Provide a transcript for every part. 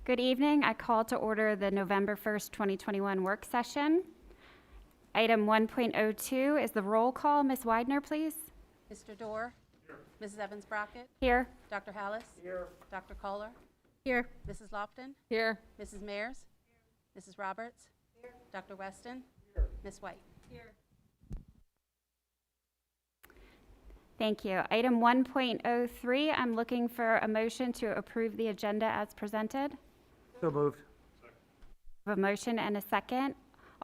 Good evening. I call to order the November 1st, 2021 work session. Item 1.02 is the roll call. Ms. Widener, please. Mr. Dorr? Here. Mrs. Evans-Brockett? Here. Dr. Hallis? Here. Dr. Kohler? Here. Mrs. Lofton? Here. Mrs. Mayers? Here. Mrs. Roberts? Here. Dr. Weston? Here. Ms. White? Here. Thank you. Item 1.03, I'm looking for a motion to approve the agenda as presented. So moved. A motion and a second.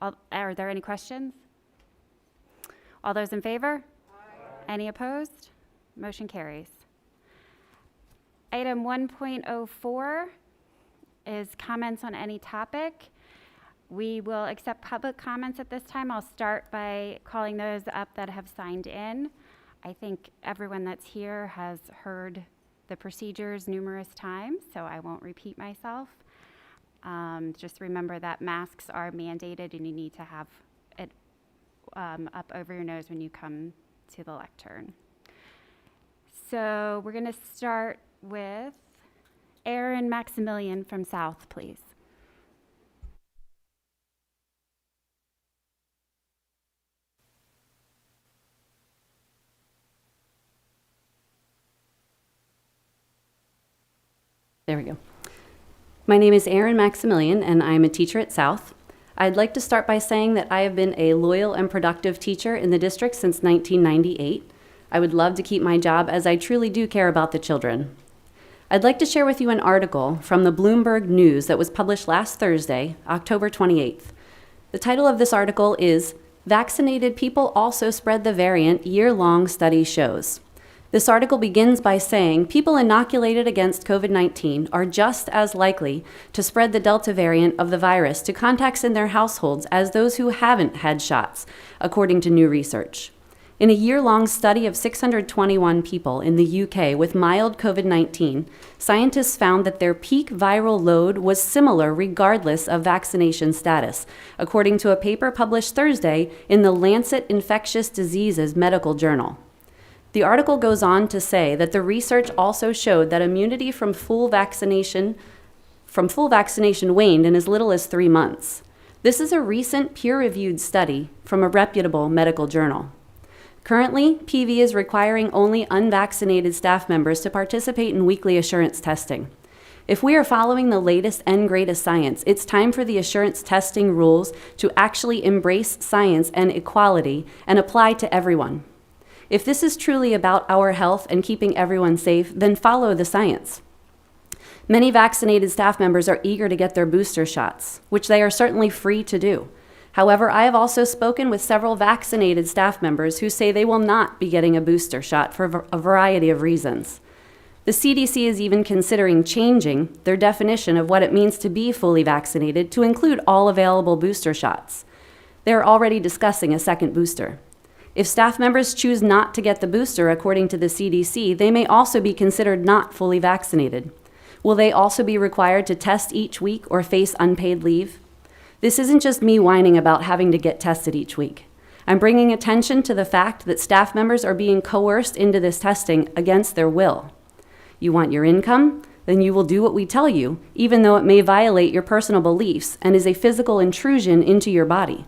Are there any questions? All those in favor? Aye. Any opposed? Motion carries. Item 1.04 is comments on any topic. We will accept public comments at this time. I'll start by calling those up that have signed in. I think everyone that's here has heard the procedures numerous times, so I won't repeat myself. Just remember that masks are mandated and you need to have it up over your nose when you come to the lectern. So we're going to start with Aaron Maximilian from South, please. There we go. My name is Erin Maximilian, and I'm a teacher at South. I'd like to start by saying that I have been a loyal and productive teacher in the district since 1998. I would love to keep my job as I truly do care about the children. I'd like to share with you an article from the Bloomberg News that was published last Thursday, October 28th. The title of this article is, "Vaccinated People Also Spread the Variant, Year-Long Study Shows." This article begins by saying people inoculated against COVID-19 are just as likely to spread the Delta variant of the virus to contacts in their households as those who haven't had shots, according to new research. In a year-long study of 621 people in the UK with mild COVID-19, scientists found that their peak viral load was similar regardless of vaccination status, according to a paper published Thursday in the Lancet Infectious Diseases Medical Journal. The article goes on to say that the research also showed that immunity from full vaccination waned in as little as 3 months. This is a recent peer-reviewed study from a reputable medical journal. Currently, PV is requiring only unvaccinated staff members to participate in weekly assurance testing. If we are following the latest and greatest science, it's time for the assurance testing rules to actually embrace science and equality and apply to everyone. If this is truly about our health and keeping everyone safe, then follow the science. Many vaccinated staff members are eager to get their booster shots, which they are certainly free to do. However, I have also spoken with several vaccinated staff members who say they will not be getting a booster shot for a variety of reasons. The CDC is even considering changing their definition of what it means to be fully vaccinated to include all available booster shots. They are already discussing a second booster. If staff members choose not to get the booster, according to the CDC, they may also be considered not fully vaccinated. Will they also be required to test each week or face unpaid leave? This isn't just me whining about having to get tested each week. I'm bringing attention to the fact that staff members are being coerced into this testing against their will. You want your income? Then you will do what we tell you, even though it may violate your personal beliefs and is a physical intrusion into your body.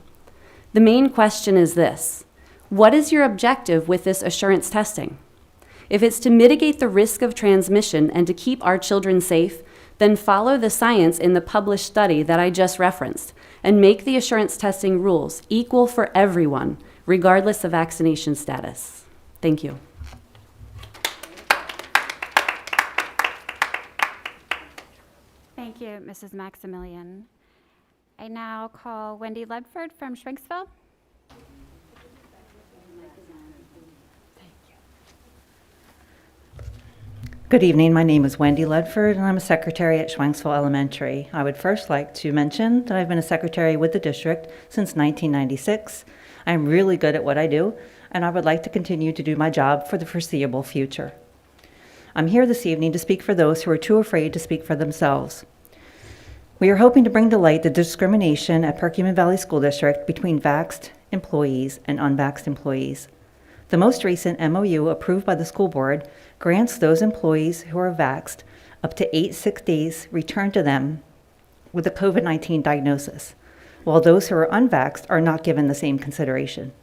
The main question is this: what is your objective with this assurance testing? If it's to mitigate the risk of transmission and to keep our children safe, then follow the science in the published study that I just referenced and make the assurance testing rules equal for everyone, regardless of vaccination status. Thank you. Thank you, Mrs. Maximilian. I now call Wendy Ledford from Schwenksville. Good evening. My name is Wendy Ledford, and I'm a secretary at Schwenksville Elementary. I would first like to mention that I've been a secretary with the district since 1996. I'm really good at what I do, and I would like to continue to do my job for the foreseeable future. I'm here this evening to speak for those who are too afraid to speak for themselves. We are hoping to bring to light the discrimination at Perkiomen Valley School District between vaxxed employees and unvaxxed employees. The most recent MOU approved by the school board grants those employees who are vaxxed up to 8 sick days returned to them with a COVID-19 diagnosis, while those who are unvaxxed are not given the same consideration.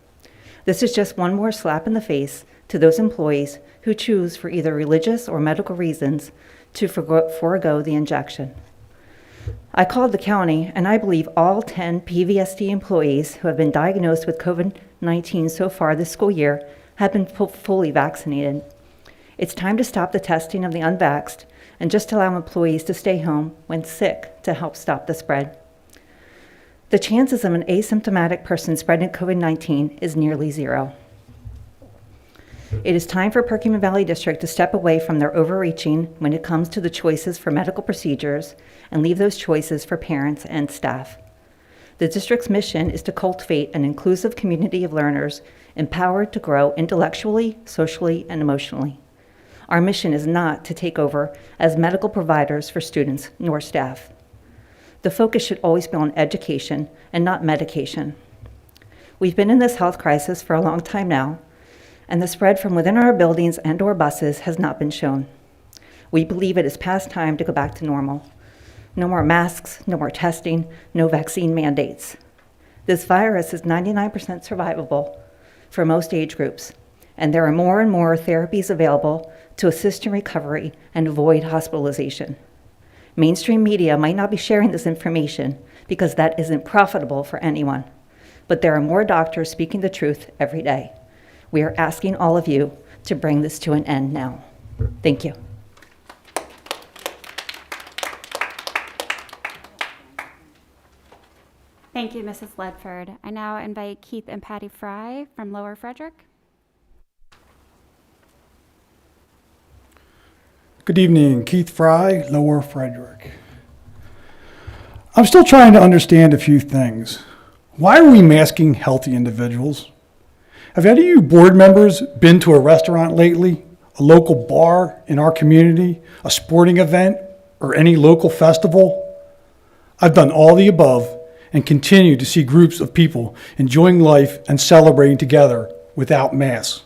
This is just one more slap in the face to those employees who choose, for either religious or medical reasons, to forego the injection. I called the county, and I believe all 10 PVSD employees who have been diagnosed with COVID-19 so far this school year have been fully vaccinated. It's time to stop the testing of the unvaxxed and just allow employees to stay home when sick to help stop the spread. The chances of an asymptomatic person spreading COVID-19 is nearly zero. It is time for Perkins Valley District to step away from their overreaching when it comes to the choices for medical procedures and leave those choices for parents and staff. The district's mission is to cultivate an inclusive community of learners empowered to grow intellectually, socially, and emotionally. Our mission is not to take over as medical providers for students nor staff. The focus should always be on education and not medication. We've been in this health crisis for a long time now, and the spread from within our buildings and/or buses has not been shown. We believe it is past time to go back to normal. No more masks, no more testing, no vaccine mandates. This virus is 99% survivable for most age groups, and there are more and more therapies available to assist in recovery and avoid hospitalization. Mainstream media might not be sharing this information because that isn't profitable for anyone, but there are more doctors speaking the truth every day. We are asking all of you to bring this to an end now. Thank you. Thank you, Mrs. Ledford. I now invite Keith and Patty Fry from Lower Frederick. Good evening, Keith Fry, Lower Frederick. I'm still trying to understand a few things. Why are we masking healthy individuals? Have any of you board members been to a restaurant lately, a local bar in our community, a sporting event, or any local festival? I've done all the above and continue to see groups of people enjoying life and celebrating together without masks.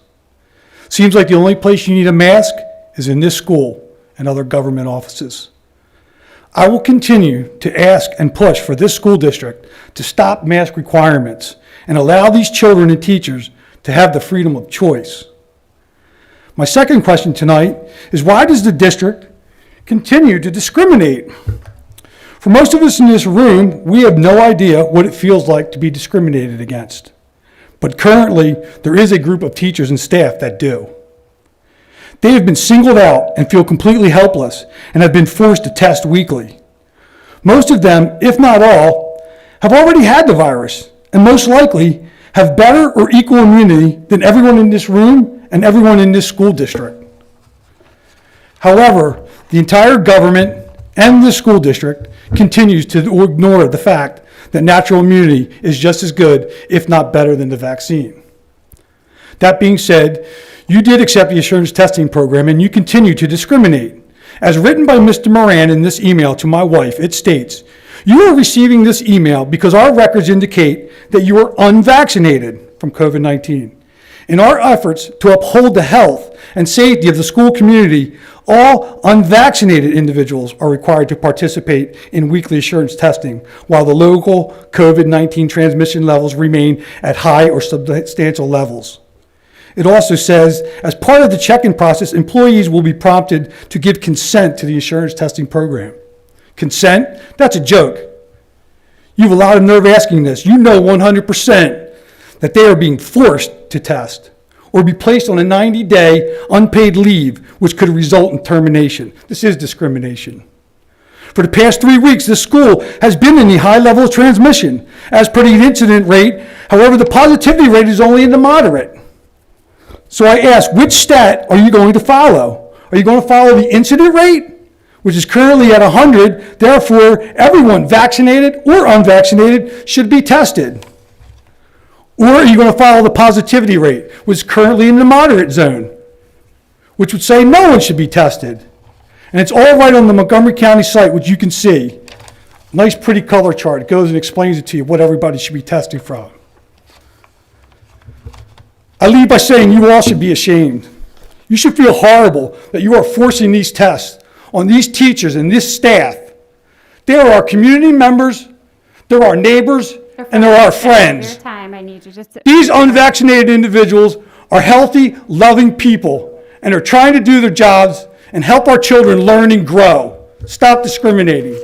Seems like the only place you need a mask is in this school and other government offices. I will continue to ask and push for this school district to stop mask requirements and allow these children and teachers to have the freedom of choice. My second question tonight is, why does the district continue to discriminate? For most of us in this room, we have no idea what it feels like to be discriminated against. But currently, there is a group of teachers and staff that do. They have been singled out and feel completely helpless and have been forced to test weekly. Most of them, if not all, have already had the virus and most likely have better or equal immunity than everyone in this room and everyone in this school district. However, the entire government and the school district continues to ignore the fact that natural immunity is just as good, if not better, than the vaccine. That being said, you did accept the assurance testing program and you continue to discriminate. As written by Mr. Moran in this email to my wife, it states, "You are receiving this email because our records indicate that you are unvaccinated from COVID-19. In our efforts to uphold the health and safety of the school community, all unvaccinated individuals are required to participate in weekly assurance testing, while the local COVID-19 transmission levels remain at high or substantial levels." It also says, as part of the check-in process, employees will be prompted to give consent to the assurance testing program. Consent? That's a joke. You have a lot of nerve asking this. You know 100% that they are being forced to test or be placed on a 90-day unpaid leave, which could result in termination. This is discrimination. For the past 3 weeks, this school has been in the high level of transmission. As per the incident rate, however, the positivity rate is only in the moderate. So I ask, which stat are you going to follow? Are you going to follow the incident rate, which is currently at 100, therefore everyone vaccinated or unvaccinated should be tested? Or are you going to follow the positivity rate, which is currently in the moderate zone, which would say no one should be tested? And it's all right on the Montgomery County site, which you can see. Nice pretty color chart. It goes and explains it to you what everybody should be testing from. I leave by saying you all should be ashamed. You should feel horrible that you are forcing these tests on these teachers and this staff. They are our community members, they're our neighbors, and they're our friends. Your time, I need you just. These unvaccinated individuals are healthy, loving people, and are trying to do their jobs and help our children learn and grow. Stop discriminating.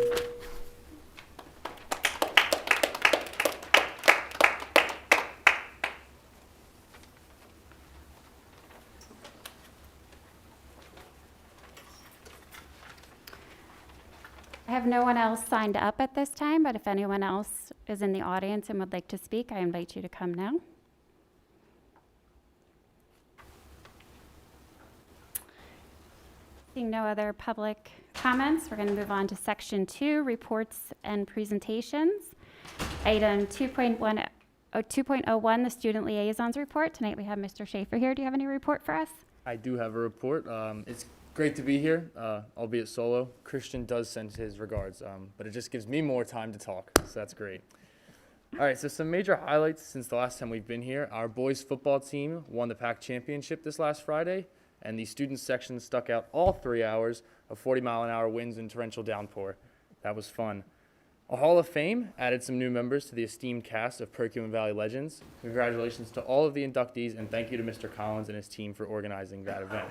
I have no one else signed up at this time, but if anyone else is in the audience and would like to speak, I invite you to come now. Seeing no other public comments, we're going to move on to Section 2, Reports and Presentations. Item 2.01, the Student Liaisons Report. Tonight we have Mr. Schaefer here. Do you have any report for us? I do have a report. It's great to be here, albeit solo. Christian does send his regards, but it just gives me more time to talk, so that's great. All right, so some major highlights since the last time we've been here. Our boys football team won the PAC championship this last Friday, and the student section stuck out all 3 hours of 40-mile-an-hour winds and torrential downpour. That was fun. A Hall of Fame added some new members to the esteemed cast of Perkiomen Valley Legends. Congratulations to all of the inductees, and thank you to Mr. Collins and his team for organizing that event.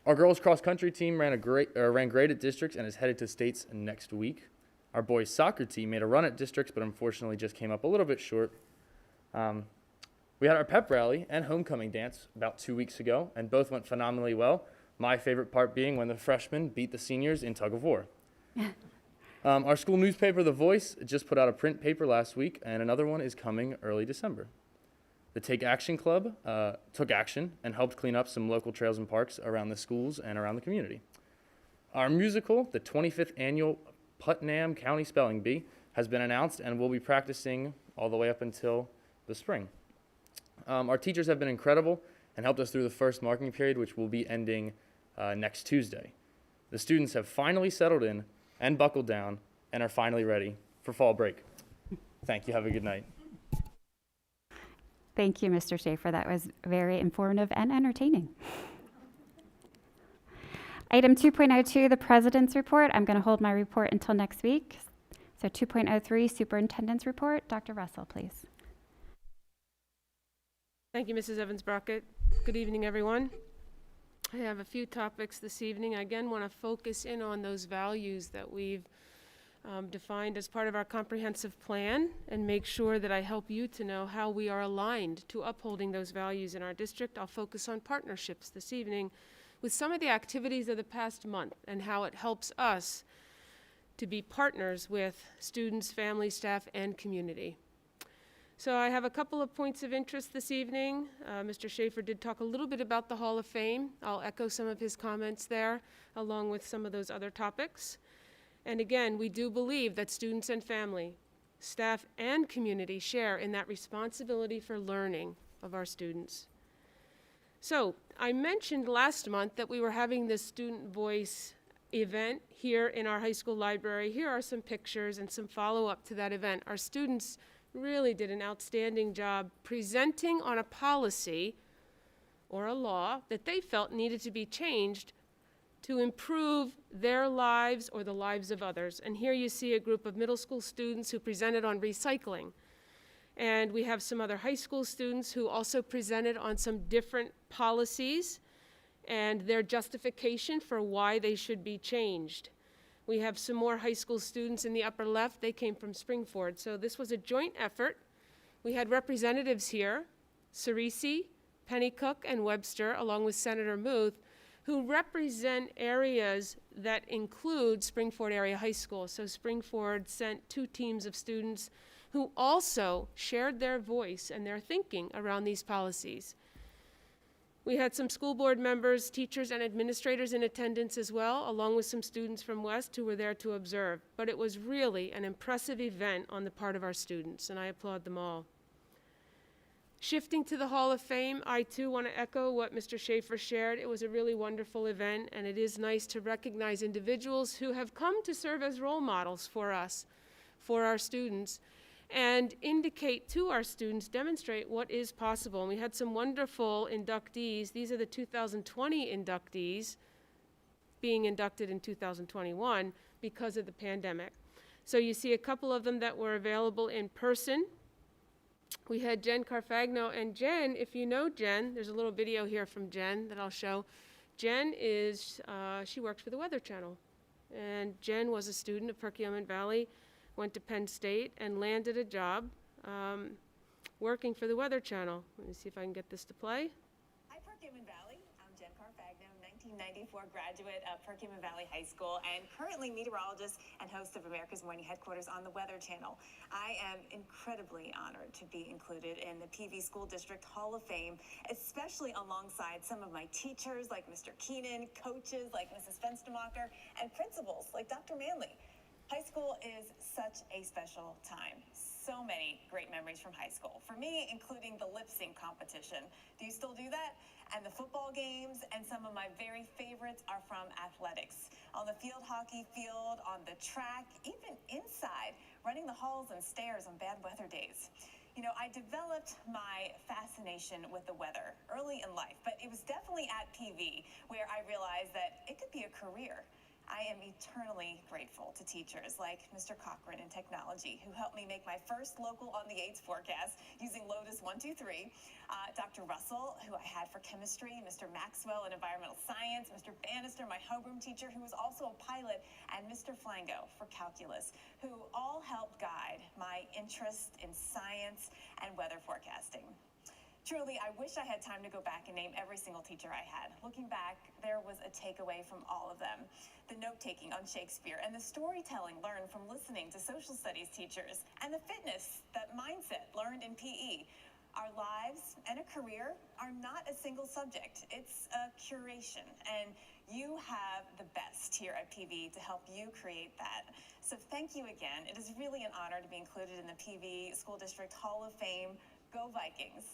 Our girls cross-country team ran great at districts and is headed to states next week. Our boys soccer team made a run at districts, but unfortunately just came up a little bit short. We had our pep rally and homecoming dance about 2 weeks ago, and both went phenomenally well. My favorite part being when the freshmen beat the seniors in tug of war. Our school newspaper, The Voice, just put out a print paper last week, and another one is coming early December. The Take Action Club took action and helped clean up some local trails and parks around the schools and around the community. Our musical, the 25th Annual Putnam County Spelling Bee, has been announced and will be practicing all the way up until the spring. Our teachers have been incredible and helped us through the first marking period, which will be ending next Tuesday. The students have finally settled in and buckled down and are finally ready for fall break. Thank you. Have a good night. Thank you, Mr. Schaefer. That was very informative and entertaining. Item 2.02, the President's Report. I'm going to hold my report until next week. So 2.03, Superintendent's Report. Dr. Russell, please. Thank you, Mrs. Evans-Brockett. Good evening, everyone. I have a few topics this evening. I again want to focus in on those values that we've defined as part of our comprehensive plan and make sure that I help you to know how we are aligned to upholding those values in our district. I'll focus on partnerships this evening with some of the activities of the past month and how it helps us to be partners with students, family, staff, and community. So I have a couple of points of interest this evening. Mr. Schaefer did talk a little bit about the Hall of Fame. I'll echo some of his comments there, along with some of those other topics. And again, we do believe that students and family, staff, and community share in that responsibility for learning of our students. So I mentioned last month that we were having this Student Voice event here in our high school library. Here are some pictures and some follow-up to that event. Our students really did an outstanding job presenting on a policy or a law that they felt needed to be changed to improve their lives or the lives of others. And here you see a group of middle school students who presented on recycling. And we have some other high school students who also presented on some different policies and their justification for why they should be changed. We have some more high school students in the upper left. They came from Springford. So this was a joint effort. We had representatives here, Cerisi, Pennycook, and Webster, along with Senator Muth, who represent areas that include Springford Area High School. So Springford sent 2 teams of students who also shared their voice and their thinking around these policies. We had some school board members, teachers, and administrators in attendance as well, along with some students from West who were there to observe. But it was really an impressive event on the part of our students, and I applaud them all. Shifting to the Hall of Fame, I too want to echo what Mr. Schaefer shared. It was a really wonderful event, and it is nice to recognize individuals who have come to serve as role models for us, for our students, and indicate to our students, demonstrate what is possible. And we had some wonderful inductees. These are the 2020 inductees. being inducted in 2021 because of the pandemic. So you see a couple of them that were available in person. We had Jen Carfagno, and Jen, if you know Jen, there's a little video here from Jen that I'll show. Jen is, she works for the Weather Channel. And Jen was a student of Perkiomen Valley, went to Penn State, and landed a job working for the Weather Channel. Let me see if I can get this to play. Hi, Perkiomen Valley. I'm Jen Carfagno, 1994 graduate of Perkiomen Valley High School and currently meteorologist and host of America's Morning Headquarters on the Weather Channel. I am incredibly honored to be included in the PV School District Hall of Fame, especially alongside some of my teachers like Mr. Keenan, coaches like Mrs. Fenstermacher, and principals like Dr. Manley. High school is such a special time. So many great memories from high school. For me, including the lip sync competition. Do you still do that? And the football games, and some of my very favorites are from athletics. On the field hockey field, on the track, even inside, running the halls and stairs on bad weather days. You know, I developed my fascination with the weather early in life, but it was definitely at PV where I realized that it could be a career. I am eternally grateful to teachers like Mr. Cochran in technology, who helped me make my first local on the AIDS forecast using Lotus 123, Dr. Russell, who I had for chemistry, Mr. Maxwell in environmental science, Mr. Bannister, my homeroom teacher, who was also a pilot, and Mr. Flango for calculus, who all helped guide my interest in science and weather forecasting. Truly, I wish I had time to go back and name every single teacher I had. Looking back, there was a takeaway from all of them. The note-taking on Shakespeare and the storytelling learned from listening to social studies teachers, and the fitness, that mindset learned in PE. Our lives and a career are not a single subject. It's a curation, and you have the best here at PV to help you create that. So thank you again. It is really an honor to be included in the PV School District Hall of Fame. Go Vikings.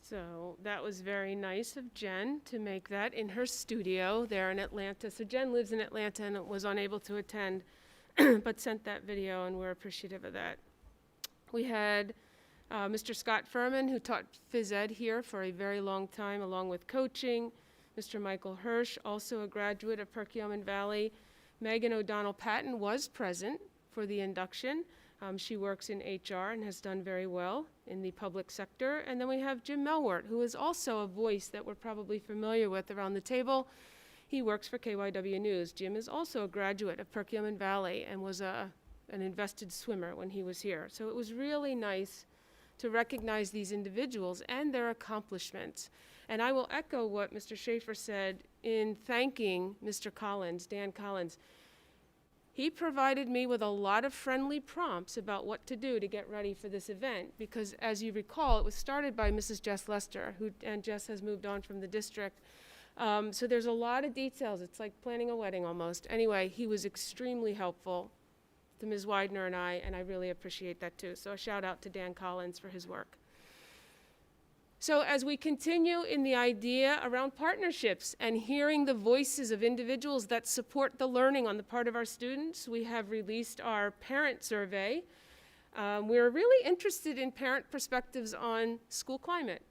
So that was very nice of Jen to make that in her studio there in Atlanta. So Jen lives in Atlanta and was unable to attend, but sent that video, and we're appreciative of that. We had Mr. Scott Furman, who taught phys ed here for a very long time, along with coaching. Mr. Michael Hirsch, also a graduate of Perkiomen Valley. Megan O'Donnell Patton was present for the induction. She works in HR and has done very well in the public sector. And then we have Jim Melwart, who is also a voice that we're probably familiar with around the table. He works for KYW News. Jim is also a graduate of Perkiomen Valley and was an invested swimmer when he was here. So it was really nice to recognize these individuals and their accomplishments. And I will echo what Mr. Schaefer said in thanking Mr. Collins, Dan Collins. He provided me with a lot of friendly prompts about what to do to get ready for this event, because as you recall, it was started by Mrs. Jess Lester, and Jess has moved on from the district. So there's a lot of details. It's like planning a wedding almost. Anyway, he was extremely helpful to Ms. Widener and I really appreciate that too. So a shout out to Dan Collins for his work. So as we continue in the idea around partnerships and hearing the voices of individuals that support the learning on the part of our students, we have released our parent survey. We're really interested in parent perspectives on school climate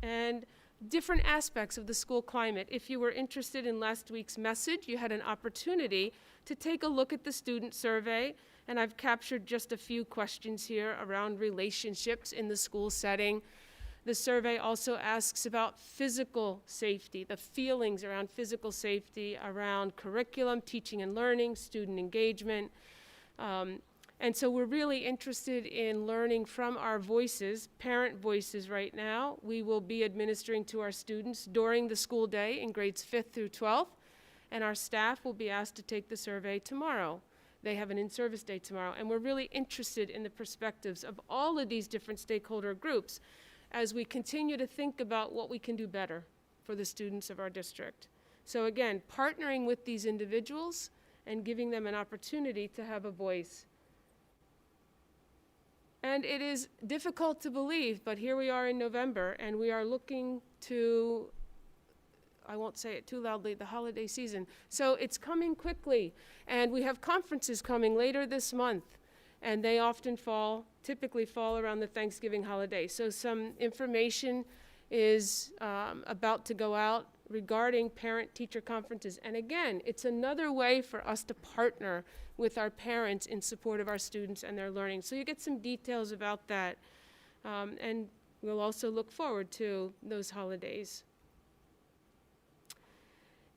and different aspects of the school climate. If you were interested in last week's message, you had an opportunity to take a look at the student survey, and I've captured just a few questions here around relationships in the school setting. The survey also asks about physical safety, the feelings around physical safety, around curriculum, teaching and learning, student engagement. And so we're really interested in learning from our voices, parent voices right now. We will be administering to our students during the school day in grades 5th through 12th, and our staff will be asked to take the survey tomorrow. They have an in-service day tomorrow, and we're really interested in the perspectives of all of these different stakeholder groups as we continue to think about what we can do better for the students of our district. So again, partnering with these individuals and giving them an opportunity to have a voice. And it is difficult to believe, but here we are in November, and we are looking to, I won't say it too loudly, the holiday season. So it's coming quickly, and we have conferences coming later this month, and they often typically fall around the Thanksgiving holiday. So some information is about to go out regarding parent-teacher conferences. And again, it's another way for us to partner with our parents in support of our students and their learning. So you get some details about that. And we'll also look forward to those holidays.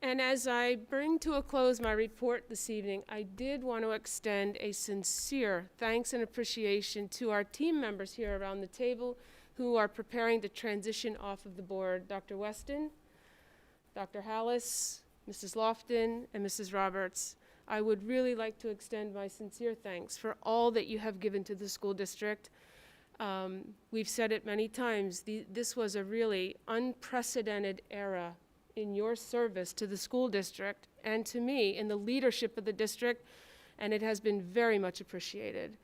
And as I bring to a close my report this evening, I did want to extend a sincere thanks and appreciation to our team members here around the table who are preparing to transition off of the board. Dr. Weston, Dr. Hallis, Mrs. Lofton, and Mrs. Roberts. I would really like to extend my sincere thanks for all that you have given to the school district. We've said it many times, this was a really unprecedented era in your service to the school district and to me in the leadership of the district, and it has been very much appreciated.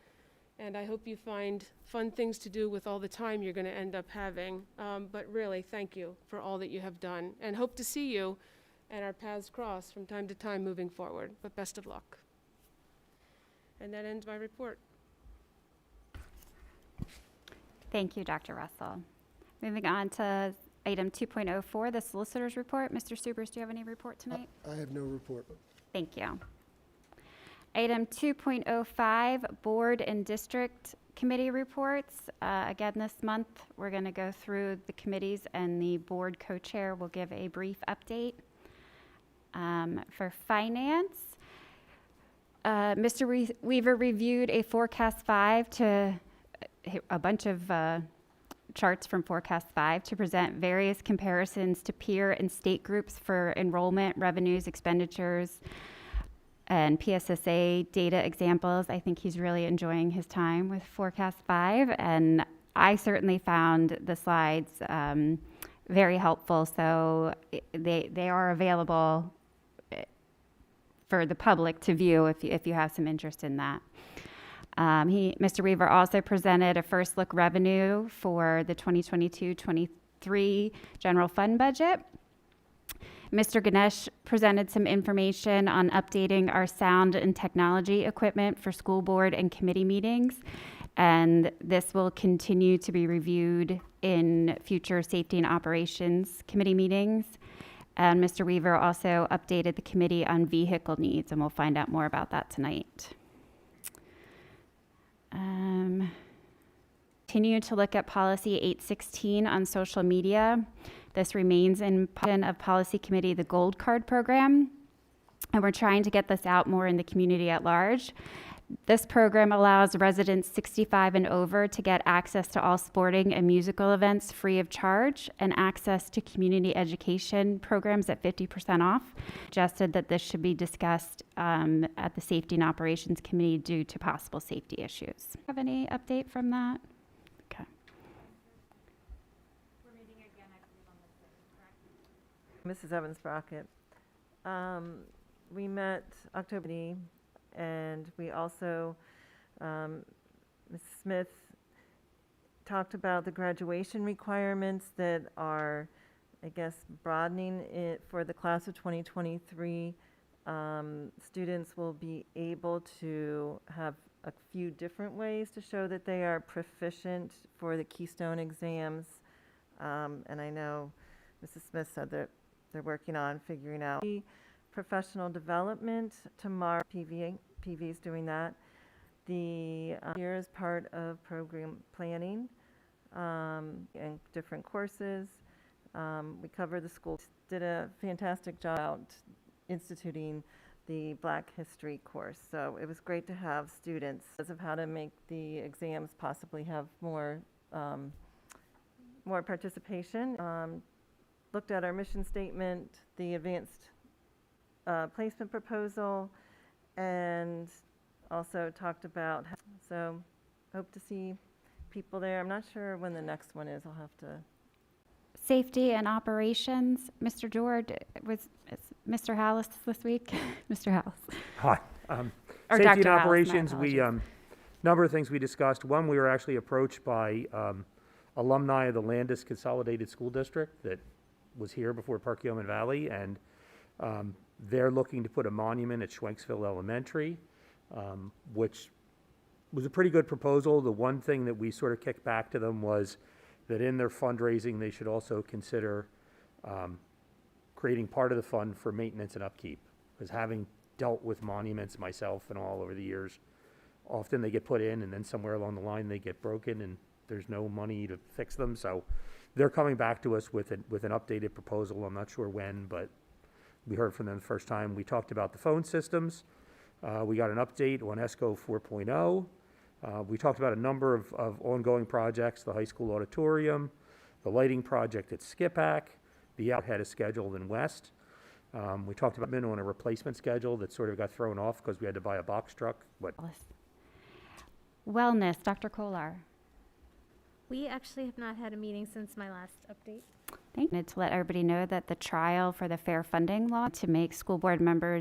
And I hope you find fun things to do with all the time you're going to end up having. But really, thank you for all that you have done, and hope to see you and our paths cross from time to time moving forward. But best of luck. And that ends my report. Thank you, Dr. Russell. Moving on to item 2.04, the solicitor's report. Mr. Subers, do you have any report tonight? I have no report. Thank you. Item 2.05, board and district committee reports. Again, this month, we're going to go through the committees, and the board co-chair will give a brief update. For finance, Mr. Weaver reviewed a Forecast 5 to a bunch of charts from Forecast 5 to present various comparisons to peer and state groups for enrollment, revenues, expenditures, and PSSA data examples. I think he's really enjoying his time with Forecast 5, and I certainly found the slides very helpful, so they are available for the public to view if you have some interest in that. Mr. Weaver also presented a first look revenue for the 2022-23 general fund budget. Mr. Ganesh presented some information on updating our sound and technology equipment for school board and committee meetings, and this will continue to be reviewed in future safety and operations committee meetings. And Mr. Weaver also updated the committee on vehicle needs, and we'll find out more about that tonight. Continue to look at policy 816 on social media. This remains in of policy committee, the Gold Card program, and we're trying to get this out more in the community at large. This program allows residents 65 and over to get access to all sporting and musical events free of charge, and access to community education programs at 50% off. Suggested that this should be discussed at the Safety and Operations Committee due to possible safety issues. Have any update from that? Okay. We're meeting again, I believe, on the 3rd, correct? Mrs. Evans Brockett. We met October, and we also, Ms. Smith talked about the graduation requirements that are, I guess, broadening it for the class of 2023. Students will be able to have a few different ways to show that they are proficient for the Keystone exams. And I know Mrs. Smith said that they're working on figuring out professional development tomorrow. PV's doing that. The year is part of program planning and different courses. We cover the school. Did a fantastic job out instituting the Black History course. So it was great to have students of how to make the exams possibly have more participation. Looked at our mission statement, the advanced placement proposal, and also talked about, so hope to see people there. I'm not sure when the next one is. I'll have to. Safety and operations, Mr. George, is Mr. Hallis this week? Mr. Hallis. Hi. Or Safety Dr. and Hallis, my operations, apologies. number of things we discussed. One, we were actually approached by alumni of the Landis Consolidated School District that was here before Perkiomen Valley, and they're looking to put a monument at Schwenksville Elementary, which was a pretty good proposal. The one thing that we sort of kicked back to them was that in their fundraising, they should also consider creating part of the fund for maintenance and upkeep. Because having dealt with monuments myself and all over the years, often they get put in and then somewhere along the line they get broken and there's no money to fix them. So they're coming back to us with an updated proposal. I'm not sure when, but we heard from them the first time. We talked about the phone systems. We got an update on ESCO 4.0. We talked about a number of ongoing projects, the high school auditorium, the lighting project at Skipack, the outhead is scheduled in West. We talked about on a replacement schedule that sort of got thrown off because we had to buy a box truck. Wellness, Dr. Kolar. We actually have not had a meeting since my last update. Thank you. To let everybody know that the trial for the fair funding law to make school board members